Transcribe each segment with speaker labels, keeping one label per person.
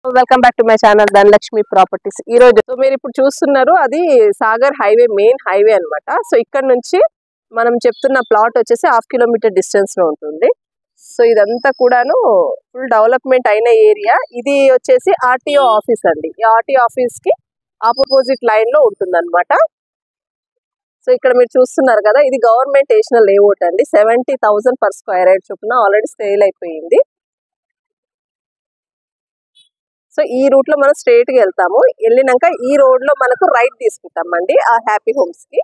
Speaker 1: Welcome back to my channel Dhanalakshmi properties. ఈ రోజు మీరు ఇప్పుడు చూస్తున్నారు అది సాగర్ హైవే, మెయిన్ హైవే అన్నమాట. సో ఇక్కడ నుంచి మనం చెప్తున్న ప్లాట్ వచ్చేసి 1/2 కిలోమీటర్ డిస్టెన్స్ లో ఉంటుంది. సో ఇదంతా కూడాను ఫుల్ డెవలప్మెంట్ అయిన ఏరియా. ఇది వచ్చేసి ఆర్టీఓ ఆఫీస్ అండి. ఈ ఆర్టీఓ ఆఫీస్ కి ఆపోజిట్ లైన్ లో ఉంటుంది అనమాట. సో ఇక్కడ మీరు చూస్తున్నారు కదా, ఇది గవర్నమెంట్ వేసిన లేఅవుట్ అండి. 70,000 per square యార్డ్ చొప్పున ఆల్రెడీ సేల్ అయిపోయింది. సో ఈ రూట్ లో మనం స్ట్రైట్ గా వెళ్తాము. వెళ్ళినాక ఈ రోడ్ లో మనకు రైట్ తీసుకుంటామండి ఆ హ్యాపీ హోమ్స్ కి.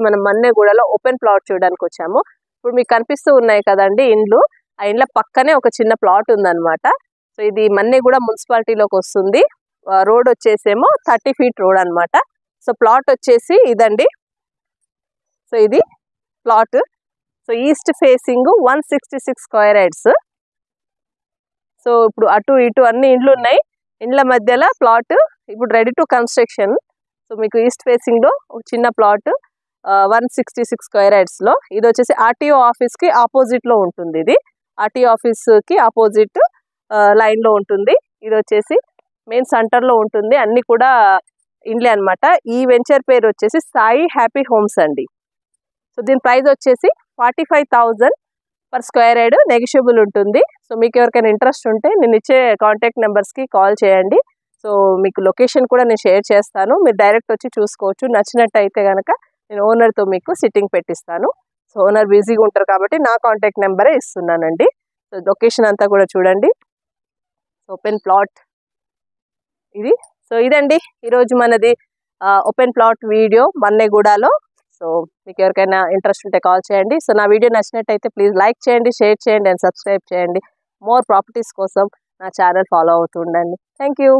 Speaker 1: మనం మన్నెగూడలో ఓపెన్ ప్లాట్ చూడడానికి వచ్చాము. ఇప్పుడు మీకు కనిపిస్తూ ఉన్నాయి కదండి ఇండ్లు. ఆ ఇండ్ల పక్కనే ఒక చిన్న ప్లాట్ ఉందన్నమాట. సో ఇది మన్నెగూడ మున్సిపాలిటీలోకి వస్తుంది. రోడ్ వచ్చేసేమో 30 feet రోడ్ అన్నమాట. సో ప్లాట్ వచ్చేసి ఇదండి. సో ఇది plot. So east facing 166 square yards. So ఇప్పుడు అటు ఇటు అన్ని ఇండ్లు ఉన్నాయి. ఇండ్ల మధ్యలో ప్లాట్ ఇప్పుడు రెడీ టు కన్స్ట్రక్షన్. సో మీకు ఈస్ట్ ఫేసింగ్ లో ఒక చిన్న ప్లాట్ 166 square yards లో. ఇది వచ్చేసి ఆర్టీఓ ఆఫీస్ కి ఆపోజిట్ లో ఉంటుంది. ఇది ఆర్టీఓ ఆఫీస్ కి ఆపోజిట్ లైన్ లో ఉంటుంది. ఇది వచ్చేసి మెయిన్ సెంటర్ లో ఉంటుంది. అన్ని కూడా ఇండ్లే అన్నమాట. ఈ వెంచర్ పేరు వచ్చేసి సాయి హ్యాపీ హోమ్స్ అండి. సో దీని ప్రైస్ వచ్చేసి 45,000 per square yard, నెగిషియబుల్ ఉంటుంది. సో మీకు ఎవరికైనా ఇంట్రెస్ట్ ఉంటే నేను ఇచ్చే కాంటాక్ట్ నెంబర్స్కి కాల్ చేయండి. సో మీకు లొకేషన్ కూడా నేను షేర్ చేస్తాను. మీరు డైరెక్ట్ వచ్చి చూసుకోవచ్చు. నచ్చినట్టు అయితే కనుక నేను ఓనర్తో మీకు సిట్టింగ్ పెట్టిస్తాను. సో ఓనర్ బిజీగా ఉంటారు కాబట్టి నా కాంటాక్ట్ నెంబరే ఇస్తున్నానండి. సో లొకేషన్ అంతా కూడా చూడండి. ఓపెన్ ప్లాట్ ఇది. సో ఇదండి ఈరోజు మనది ఓపెన్ ప్లాట్ వీడియో మన్నెగూడలో. సో మీకు ఎవరికైనా ఇంట్రెస్ట్ ఉంటే కాల్ చేయండి. సో నా వీడియో నచ్చినట్టయితే ప్లీజ్ లైక్ చేయండి, షేర్ చేయండి అండ్ సబ్స్క్రైబ్ చేయండి. మోర్ ప్రాపర్టీస్ కోసం నా ఛానల్ ఫాలో అవుతూ ఉండండి. Thank you.